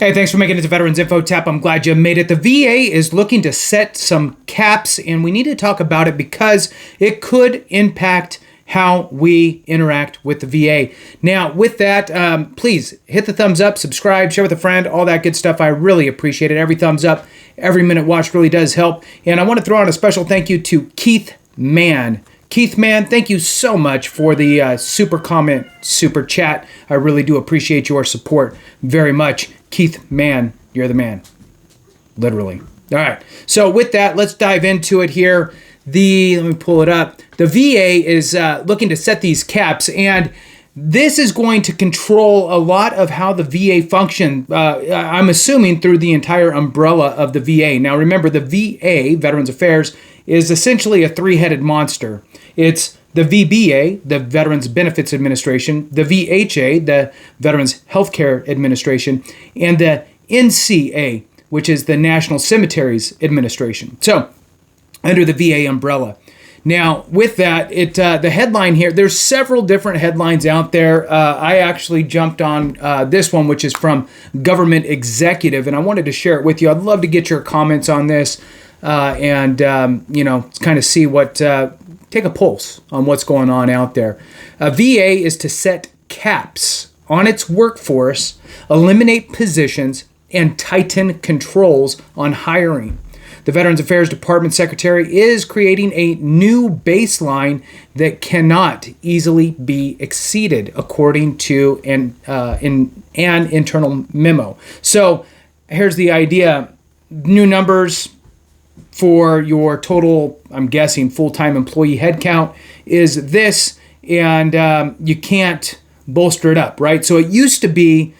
Hey, thanks for making it to Veterans Info Tap. I'm glad you made it. The VA is looking to set some caps, and we need to talk about it because it could impact how we interact with the VA. Now, with that, please hit the thumbs up, subscribe, share with a friend, all that good stuff. I really appreciate it. Every thumbs up, every minute watched really does help. And I want to throw out a special thank you to Keith Mann. Keith Mann, thank you so much for the super comment, super chat. I really do appreciate your support very much. Keith Mann, you're the man. Literally. All right. So with that, let's dive into it here. Let me pull it up. The VA is looking to set these caps, and this is going to control a lot of how the VA function, I'm assuming through the entire umbrella of the VA. Now remember, the VA, Veterans Affairs, is essentially a three-headed monster. It's the VBA, the Veterans Benefits Administration, the VHA, the Veterans Healthcare Administration, and the NCA, which is the National Cemeteries Administration. So, under the VA umbrella. Now, with that, the headline here, there's several different headlines out there. I actually jumped on this one, which is from Government Executive, and I wanted to share it with you. I'd love to get your comments on this and kind of see what, take a pulse on what's going on out there. VA is to set caps on its workforce, eliminate positions, and tighten controls on hiring. The Veterans Affairs Department Secretary is creating a new baseline that cannot easily be exceeded, according to an internal memo. So here's the idea. New numbers for your total, I'm guessing, full-time employee headcount is this, and you can't bolster it up, right? So it used to be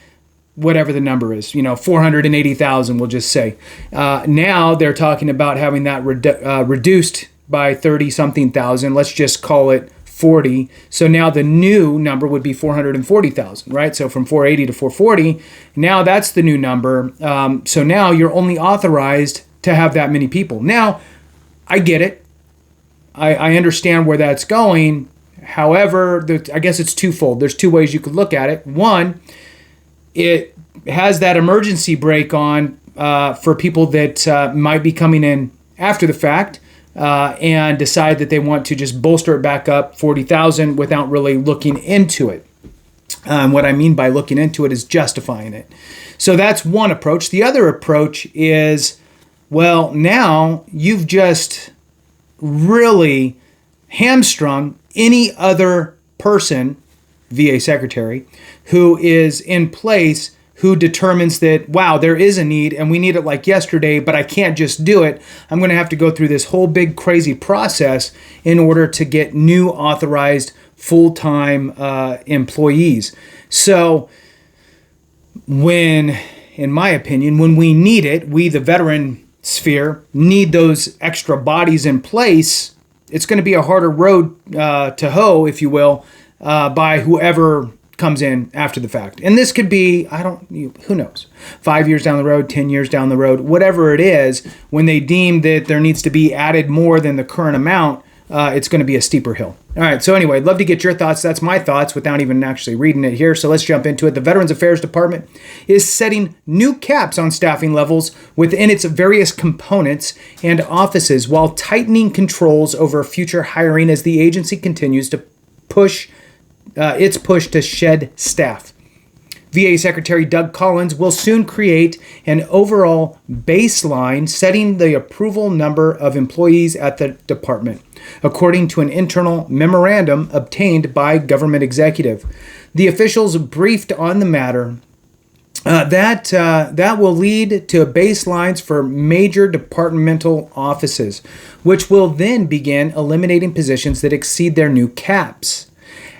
whatever the number is, 480,000, we'll just say. Now they're talking about having that reduced by 30-something thousand. Let's just call it 40. So now the new number would be 440,000, right? So from 480 to 440, now that's the new number. So now you're only authorized to have that many people. Now, I get it. I understand where that's going. However, I guess it's twofold. There's two ways you could look at it. One, it has that emergency brake on for people that might be coming in after the fact and decide that they want to just bolster it back up 40,000 without really looking into it. What I mean by looking into it is justifying it. So that's one approach. The other approach is, well, now you've just really hamstrung any other person, VA secretary, who is in place, who determines that, wow, there is a need and we need it like yesterday, but I can't just do it. I'm going to have to go through this whole big crazy process in order to get new authorized full-time employees. So in my opinion, when we need it, we, the veteran sphere, need those extra bodies in place, it's going to be a harder road to hoe, if you will, by whoever comes in after the fact. And this could be, who knows, 5 years down the road, 10 years down the road, whatever it is, when they deem that there needs to be added more than the current amount, it's going to be a steeper hill. All right, so anyway, I'd love to get your thoughts. That's my thoughts without even actually reading it here. So let's jump into it. The Veterans Affairs Department is setting new caps on staffing levels within its various components and offices while tightening controls over future hiring as the agency continues to push to shed staff. VA Secretary Doug Collins will soon create an overall baseline setting the approval number of employees at the department, according to an internal memorandum obtained by Government Executive. The officials briefed on the matter that will lead to baselines for major departmental offices, which will then begin eliminating positions that exceed their new caps.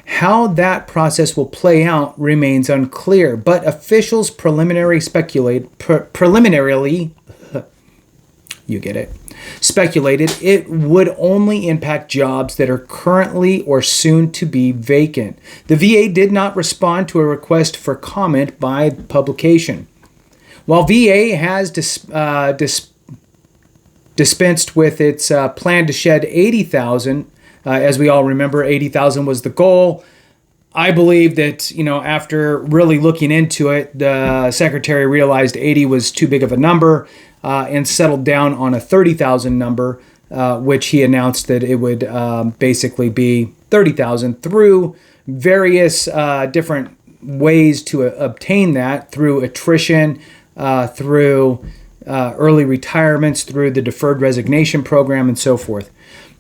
How that process will play out remains unclear, but officials preliminarily, you get it, speculated it would only impact jobs that are currently or soon to be vacant. The VA did not respond to a request for comment by publication. While VA has dispensed with its plan to shed 80,000, as we all remember, 80,000 was the goal. I believe that, after really looking into it, the secretary realized 80 was too big of a number and settled down on a 30,000 number, which he announced that it would basically be 30,000 through various different ways to obtain that, through attrition, through early retirements, through the deferred resignation program, and so forth.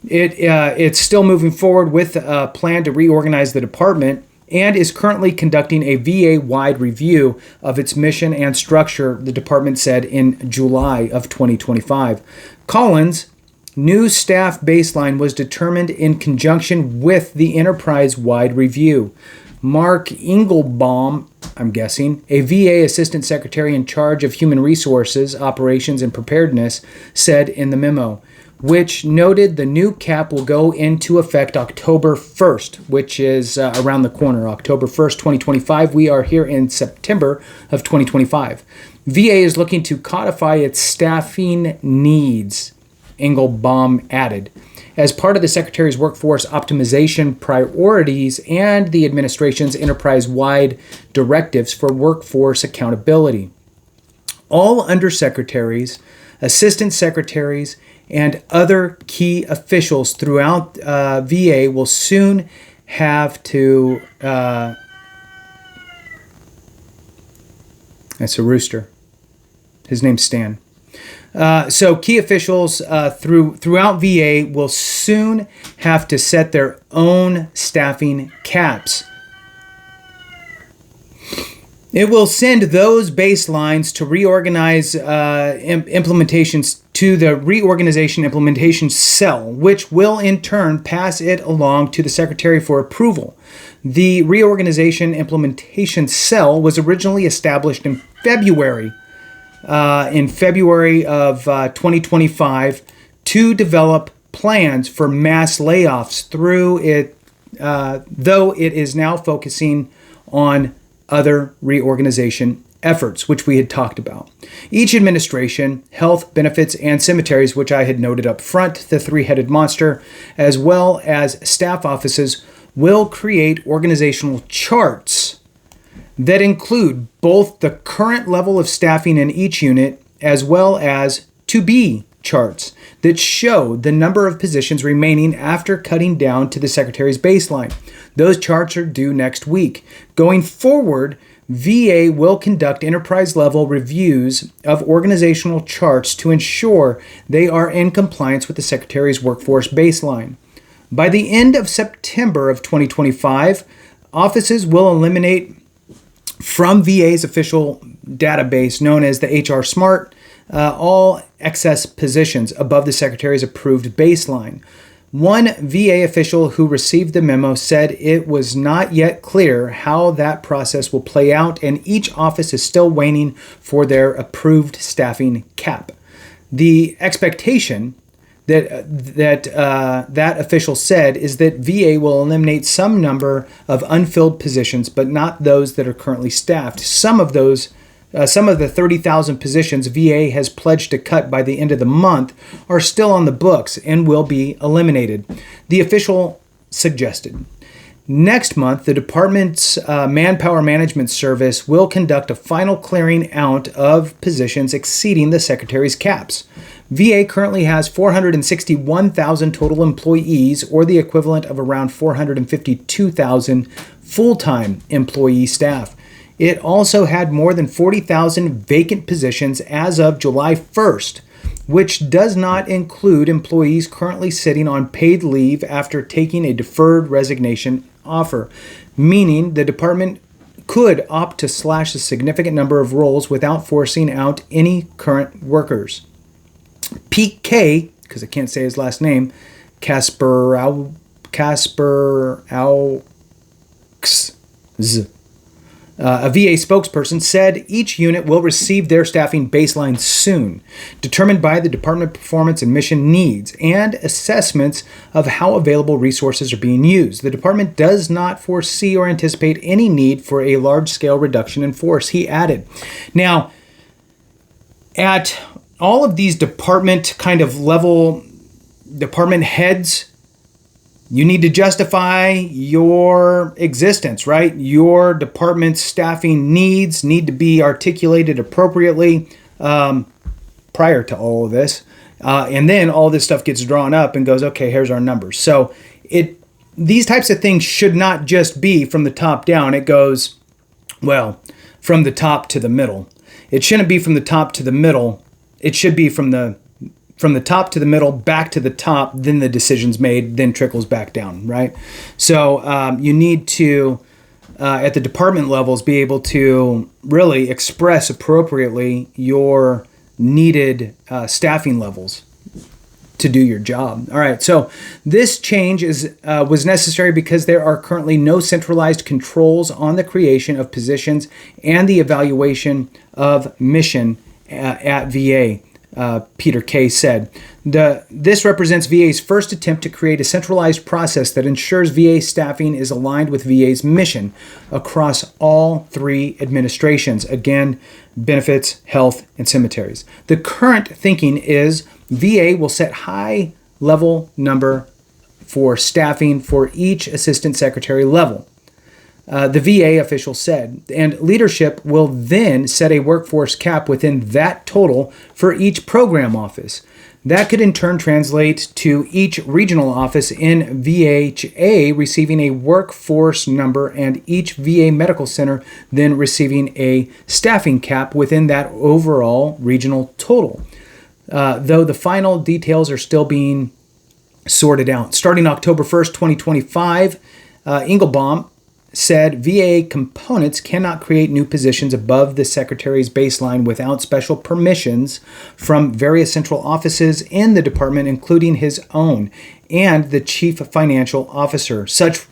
It's still moving forward with a plan to reorganize the department and is currently conducting a VA-wide review of its mission and structure, the department said in July of 2025. Collins' new staff baseline was determined in conjunction with the enterprise-wide review. Mark Engelbaum, I'm guessing, a VA Assistant Secretary in charge of Human Resources, Operations, and Preparedness, said in the memo, which noted the new cap will go into effect October 1st, which is around the corner, October 1st, 2025. We are here in September of 2025. VA is looking to codify its staffing needs, Engelbaum added, as part of the Secretary's workforce optimization priorities and the administration's enterprise-wide directives for workforce accountability. All undersecretaries, assistant secretaries, and other key officials throughout VA will soon have to... that's a rooster. His name's Stan. So key officials throughout VA will soon have to set their own staffing caps. It will send those baselines to reorganize implementations to the Reorganization Implementation Cell, which will in turn pass it along to the Secretary for approval. The Reorganization Implementation Cell was originally established in February of 2025 to develop plans for mass layoffs through it, though it is now focusing on other reorganization efforts, which we had talked about. Each administration, health, benefits, and cemeteries, which I had noted up front, the three-headed monster, as well as staff offices, will create organizational charts that include both the current level of staffing in each unit as well as to-be charts that show the number of positions remaining after cutting down to the Secretary's baseline. Those charts are due next week. Going forward, VA will conduct enterprise-level reviews of organizational charts to ensure they are in compliance with the Secretary's workforce baseline. By the end of September of 2025, offices will eliminate from VA's official database known as the HR Smart all excess positions above the Secretary's approved baseline. One VA official who received the memo said it was not yet clear how that process will play out, and each office is still waiting for their approved staffing cap. The expectation that official said is that VA will eliminate some number of unfilled positions, but not those that are currently staffed. Some of the 30,000 positions VA has pledged to cut by the end of the month are still on the books and will be eliminated, the official suggested. Next month, the department's Manpower Management Service will conduct a final clearing out of positions exceeding the Secretary's caps. VA currently has 461,000 total employees, or the equivalent of around 452,000 full-time employee staff. It also had more than 40,000 vacant positions as of July 1st, which does not include employees currently sitting on paid leave after taking a deferred resignation offer, meaning the department could opt to slash a significant number of roles without forcing out any current workers. Pete K, because I can't say his last name, Kasperaux, a VA spokesperson, said each unit will receive their staffing baseline soon, determined by the department performance and mission needs and assessments of how available resources are being used. The department does not foresee or anticipate any need for a large-scale reduction in force, he added. Now, at all of these department kind of level department heads, You need to justify your existence, right? Your department's staffing needs need to be articulated appropriately prior to all of this. And then all this stuff gets drawn up and goes, okay, here's our numbers. So these types of things should not just be from the top down. It goes, well, from the top to the middle. It shouldn't be from the top to the middle. It should be from the top to the middle, back to the top, then the decision's made, then trickles back down, right? So you need to, at the department levels, be able to really express appropriately your needed staffing levels to do your job. All right, so this change was necessary because there are currently no centralized controls on the creation of positions and the evaluation of mission at VA. Peter Kay said. This represents VA's first attempt to create a centralized process that ensures VA staffing is aligned with VA's mission across all three administrations. Again, benefits, health, and cemeteries. The current thinking is VA will set high-level number for staffing for each assistant secretary level. The VA official said, and leadership will then set a workforce cap within that total for each program office. That could in turn translate to each regional office in VHA receiving a workforce number and each VA medical center then receiving a staffing cap within that overall regional total. Though the final details are still being sorted out. Starting October 1st, 2025, Engelbaum said VA components cannot create new positions above the Secretary's baseline without special permissions from various central offices in the department, including his own, and the Chief Financial Officer. Such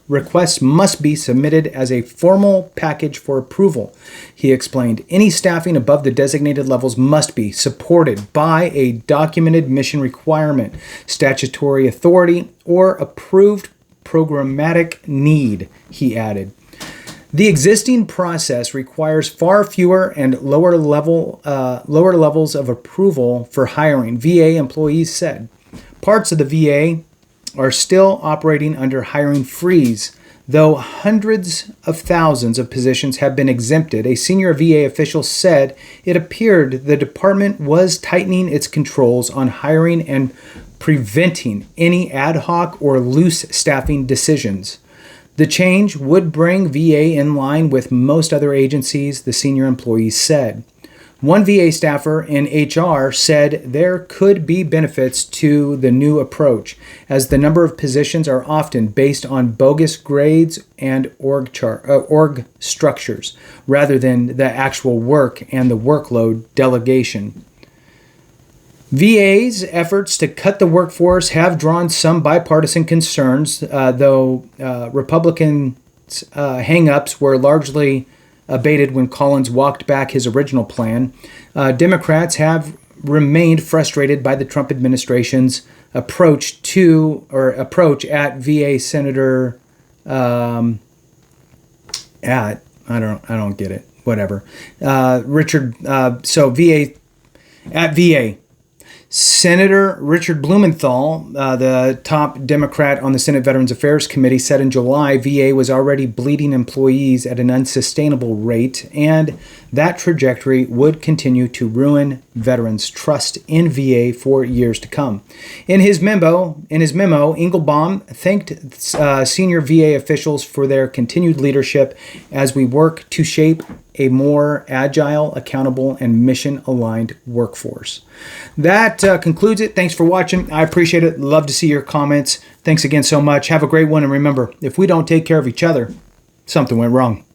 requests must be submitted as a formal package for approval, he explained. Any staffing above the designated levels must be supported by a documented mission requirement, statutory authority, or approved programmatic need, he added. The existing process requires far fewer and lower levels of approval for hiring, VA employees said. Parts of the VA are still operating under hiring freeze, though hundreds of thousands of positions have been exempted. A senior VA official said it appeared the department was tightening its controls on hiring and preventing any ad hoc or loose staffing decisions. The change would bring VA in line with most other agencies, the senior employees said. One VA staffer in HR said there could be benefits to the new approach, as the number of positions are often based on bogus grades and org structures, rather than the actual work and the workload delegation. VA's efforts to cut the workforce have drawn some bipartisan concerns, though Republicans' hang-ups were largely abated when Collins walked back his original plan. Democrats have remained frustrated by the Trump administration's approach at VA Senator I don't get it. Whatever. VA. Senator Richard Blumenthal, the top Democrat on the Senate Veterans Affairs Committee, said in July VA was already bleeding employees at an unsustainable rate, and that trajectory would continue to ruin veterans' trust in VA for years to come. In his memo, Engelbaum thanked senior VA officials for their continued leadership as we work to shape a more agile, accountable, and mission-aligned workforce. That concludes it. Thanks for watching. I appreciate it. Love to see your comments. Thanks again so much. Have a great one. And remember, if we don't take care of each other, something went wrong.